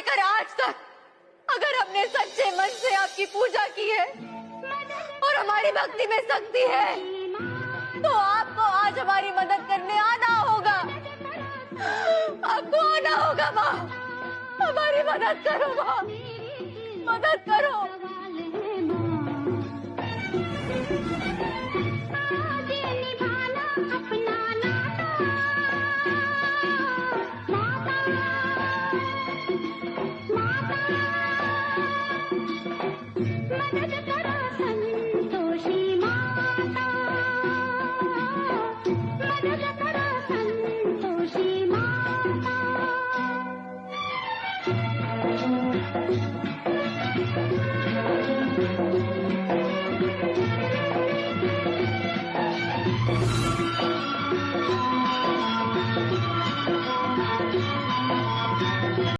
लेकर आज तक अगर हमने सच्चे मन से आपकी पूजा की है और हमारी भक्ति में शक्ति है, तो आपको आज हमारी मदद करने आना होगा। आपको आना होगा माँ, हमारी मदद करो माँ, मदद करो। मदद करो संतोषी माता, मदद करो संतोषी माता।